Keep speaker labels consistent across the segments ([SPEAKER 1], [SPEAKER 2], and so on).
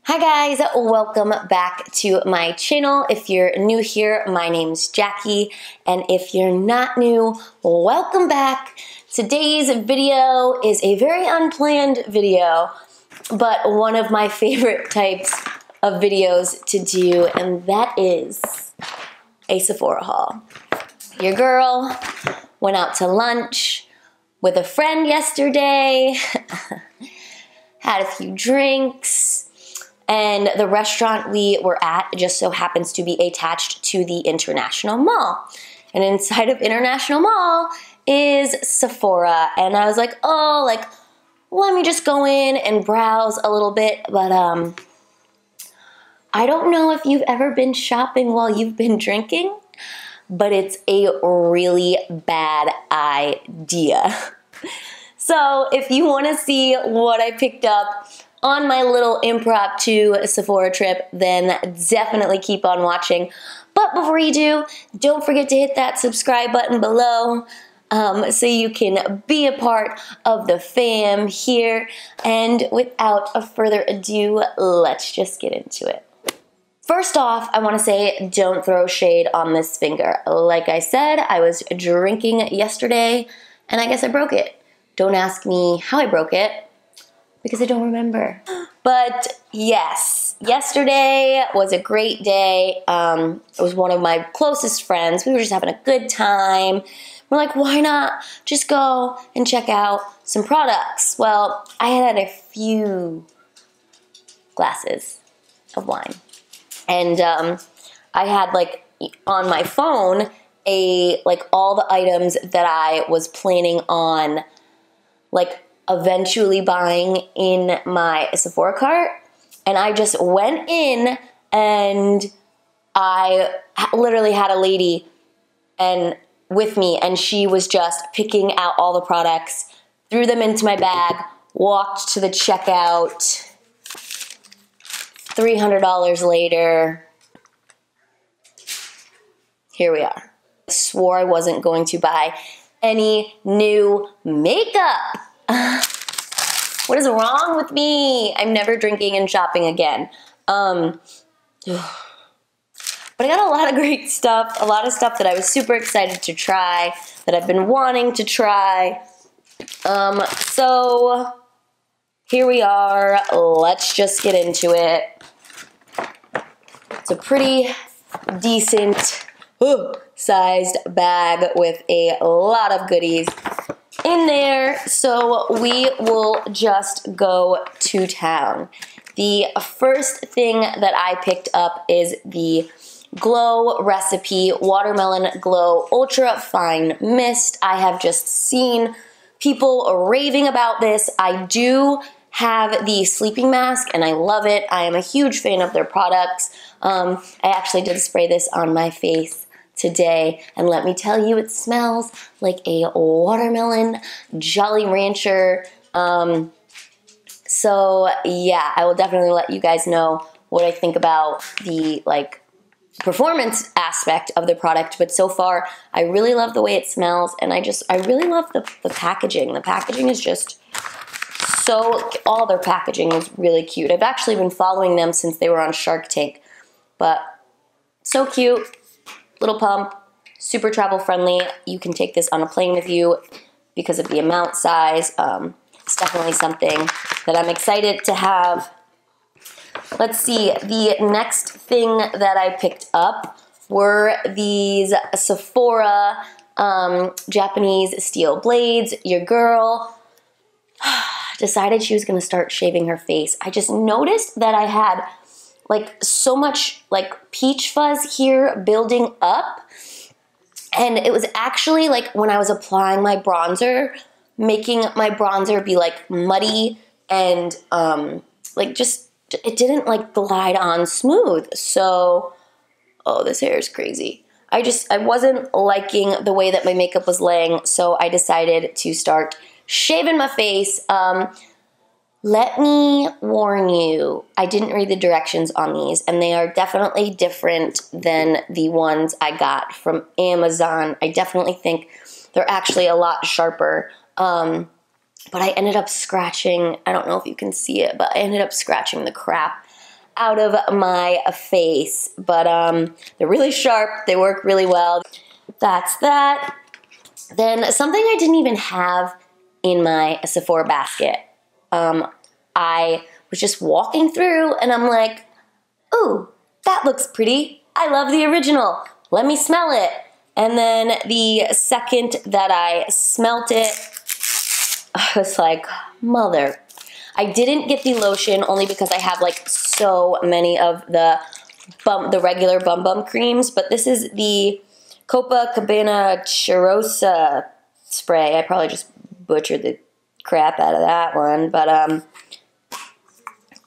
[SPEAKER 1] Hi guys, welcome back to my channel. If you're new here, my name's Jackie, and if you're not new, welcome back. Today's video is a very unplanned video, but one of my favorite types of videos to do, and that is a Sephora haul. Your girl went out to lunch with a friend yesterday, had a few drinks, and the restaurant we were at just so happens to be attached to the International Mall. And inside of International Mall is Sephora. And I was like, oh, let me just go in and browse a little bit. But I don't know if you've ever been shopping while you've been drinking, but it's a really bad idea. So if you want to see what I picked up on my little impromptu Sephora trip, then definitely keep on watching. But before you do, don't forget to hit that subscribe button below so you can be a part of the fam here. And without further ado, let's just get into it. First off, I want to say don't throw shade on this finger. Like I said, I was drinking yesterday and I guess I broke it. Don't ask me how I broke it, because I don't remember. But yes, yesterday was a great day. It was one of my closest friends. We were just having a good time. We're like, why not just go and check out some products? Well, I had a few glasses of wine. And I had on my phone all the items that I was planning on eventually buying in my Sephora cart, and I just went in and I literally had a lady with me, and she was just picking out all the products, threw them into my bag, walked to the checkout. $300 later, here we are. I swore I wasn't going to buy any new makeup. What is wrong with me? I'm never drinking and shopping again. But I got a lot of great stuff, a lot of stuff that I was super excited to try, that I've been wanting to try. So here we are. Let's just get into it. It's a pretty decent sized bag with a lot of goodies in there, so we will just go to town. The first thing that I picked up is the Glow Recipe Watermelon Glow Ultra Fine Mist. I have just seen people raving about this. I do have the sleeping mask and I love it. I am a huge fan of their products. I actually did spray this on my face today, and let me tell you, it smells like a watermelon Jolly Rancher. So yeah, I will definitely let you guys know what I think about the performance aspect of the product, but so far I really love the way it smells, and I really love the packaging. The packaging is just all their packaging is really cute. I've actually been following them since they were on Shark Tank, but so cute. Little pump, super travel friendly. You can take this on a plane with you because of the amount size. It's definitely something that I'm excited to have. Let's see, the next thing that I picked up were these Sephora Japanese steel blades. Your girl decided she was gonna start shaving her face. I just noticed that I had so much peach fuzz here building up, and it was actually when I was applying my bronzer, making my bronzer be muddy and it didn't glide on smooth. So this hair is crazy. I wasn't liking the way that my makeup was laying, so I decided to start shaving my face. Let me warn you, I didn't read the directions on these, and they are definitely different than the ones I got from Amazon. I definitely think they're actually a lot sharper, but I ended up scratching, I don't know if you can see it, but I ended up scratching the crap out of my face. But they're really sharp. They work really well. That's that. Then something I didn't even have in my Sephora basket. I was just walking through and I'm like, ooh, that looks pretty. I love the original. Let me smell it. And then the second that I smelt it, I was like, mother. I didn't get the lotion only because I have like so many of the regular Bum Bum creams, but this is the Copa Cabana Cheirosa spray. I probably just butchered the crap out of that one, but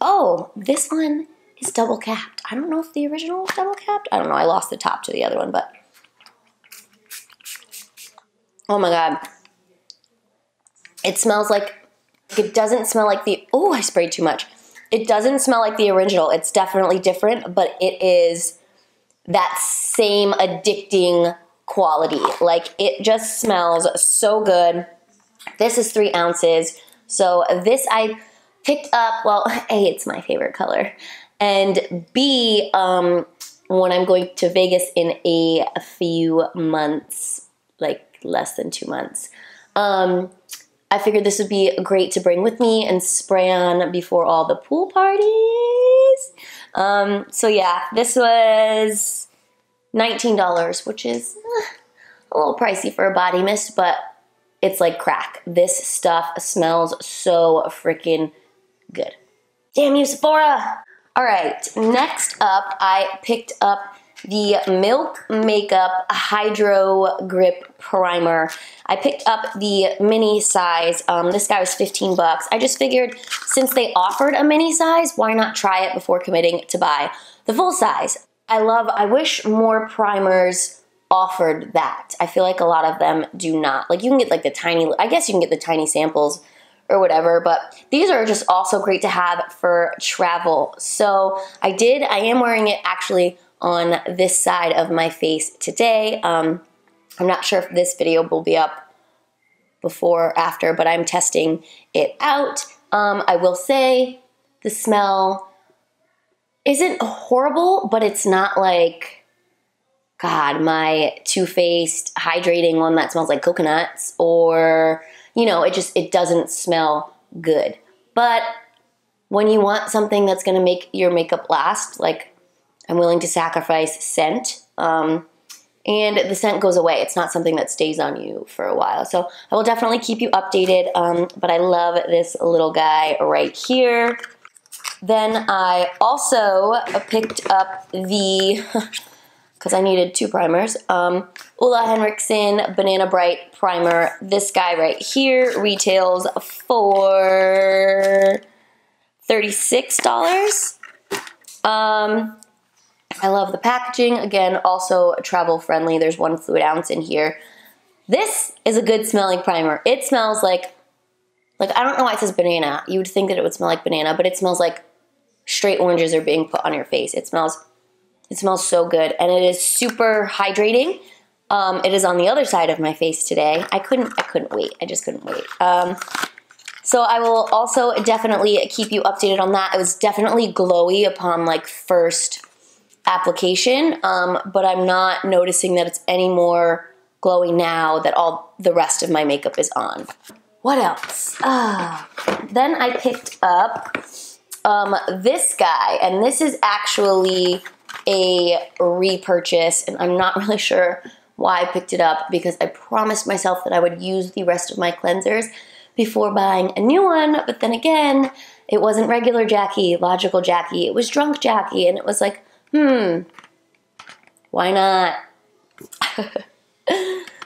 [SPEAKER 1] oh, this one is double capped. I don't know if the original was double capped. I don't know. I lost the top to the other one, but oh my god. It smells like, it doesn't smell like the, oh, I sprayed too much. It doesn't smell like the original. It's definitely different, but it is that same addicting quality. Like, it just smells so good. This is 3 ounces. So this I picked up, well, A, it's my favorite color. And B, when I'm going to Vegas in a few months, like less than 2 months, I figured this would be great to bring with me and spray on before all the pool parties. So yeah, this was $19, which is a little pricey for a body mist, but it's like crack. This stuff smells so freaking good. Damn you, Sephora! All right, next up, I picked up the Milk Makeup Hydro Grip Primer. I picked up the mini size. This guy was 15 bucks. I just figured since they offered a mini size, why not try it before committing to buy the full size? I wish more primers offered that. I feel like a lot of them do not. Like, you can get like the tiny, I guess you can get the tiny samples or whatever, but these are just also great to have for travel. So I am wearing it actually on this side of my face today. I'm not sure if this video will be up before or after, but I'm testing it out. I will say the smell isn't horrible, but it's not like, God, my Too Faced hydrating one that smells like coconuts, or, you know, it doesn't smell good. But when you want something that's gonna make your makeup last, like, I'm willing to sacrifice scent, and the scent goes away. It's not something that stays on you for a while. So I will definitely keep you updated, but I love this little guy right here. Then I also picked up the, because I needed 2 primers, Ulla Henriksen Banana Bright Primer. This guy right here retails for $36. I love the packaging. Again, also travel friendly. There's 1 fluid ounce in here. This is a good smelling primer. It smells like I don't know why it says banana. You would think that it would smell like banana, but it smells like straight oranges are being put on your face. It smells so good, and it is super hydrating. It is on the other side of my face today. I couldn't wait. I just couldn't wait. So I will also definitely keep you updated on that. It was definitely glowy upon like first application, but I'm not noticing that it's any more glowy now that all the rest of my makeup is on. What else? Then I picked up this guy, and this is actually a repurchase, and I'm not really sure why I picked it up, because I promised myself that I would use the rest of my cleansers before buying a new one, but then again, it wasn't regular Jackie, logical Jackie, it was drunk Jackie, and it was like, why not?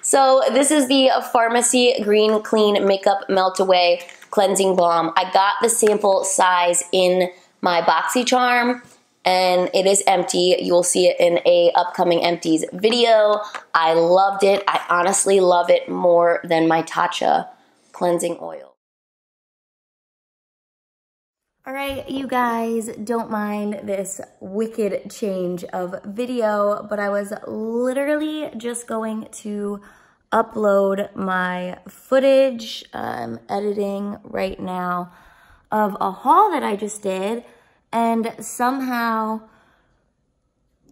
[SPEAKER 1] So this is the Pharmacy Green Clean Makeup Melt Away Cleansing Balm. I got the sample size in my BoxyCharm, and it is empty. You will see it in a upcoming empties video. I loved it. I honestly love it more than my Tatcha cleansing oil. All right, you guys, don't mind this wicked change of video, but I was literally just going to upload my footage. I'm editing right now of a haul that I just did, And somehow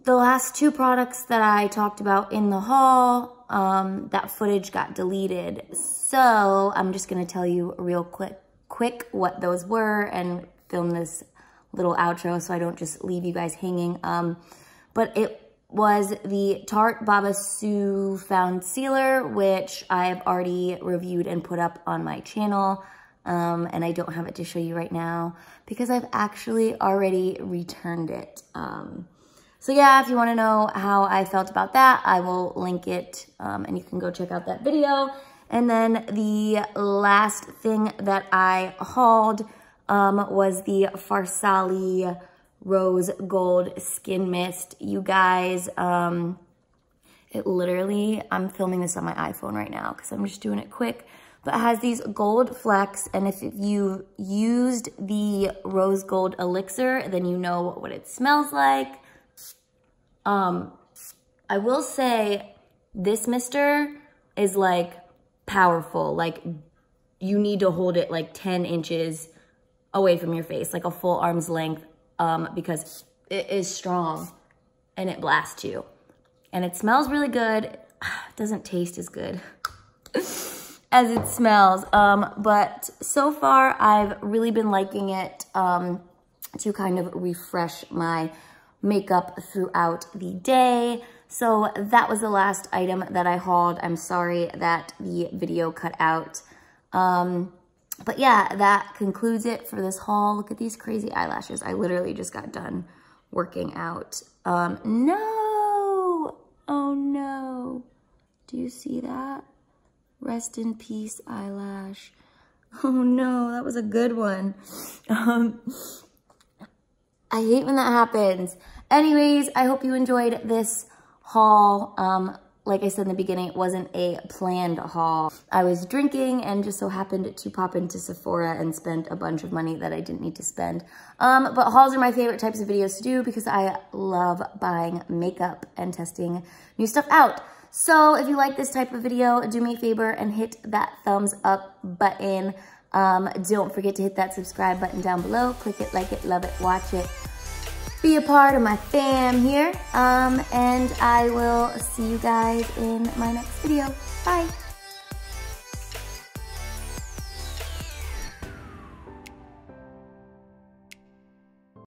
[SPEAKER 1] the last 2 products that I talked about in the haul, that footage got deleted. So I'm just gonna tell you real quick what those were and film this little outro so I don't just leave you guys hanging. But it was the Tarte Baba Sue Found Sealer, which I have already reviewed and put up on my channel. And I don't have it to show you right now because I've actually already returned it. So yeah, if you want to know how I felt about that, I will link it, and you can go check out that video. And then the last thing that I hauled was the Farsali Rose Gold Skin Mist. You guys, it literally, I'm filming this on my iPhone right now because I'm just doing it quick. But it has these gold flecks, and if you used the rose gold elixir, then you know what it smells like. I will say this mister is like powerful. Like you need to hold it like 10 inches away from your face, like a full arm's length, because it is strong and it blasts you. And it smells really good. It doesn't taste as good as it smells. But so far I've really been liking it, to kind of refresh my makeup throughout the day. So that was the last item that I hauled. I'm sorry that the video cut out. But yeah, that concludes it for this haul. Look at these crazy eyelashes. I literally just got done working out. No! Oh no. Do you see that? Rest in peace, eyelash. Oh no, that was a good one. I hate when that happens. Anyways, I hope you enjoyed this haul. Like I said in the beginning, it wasn't a planned haul. I was drinking and just so happened to pop into Sephora and spend a bunch of money that I didn't need to spend. But hauls are my favorite types of videos to do because I love buying makeup and testing new stuff out. So if you like this type of video, do me a favor and hit that thumbs up button. Don't forget to hit that subscribe button down below. Click it, like it, love it, watch it. Be a part of my fam here. And I will see you guys in my next video. Bye.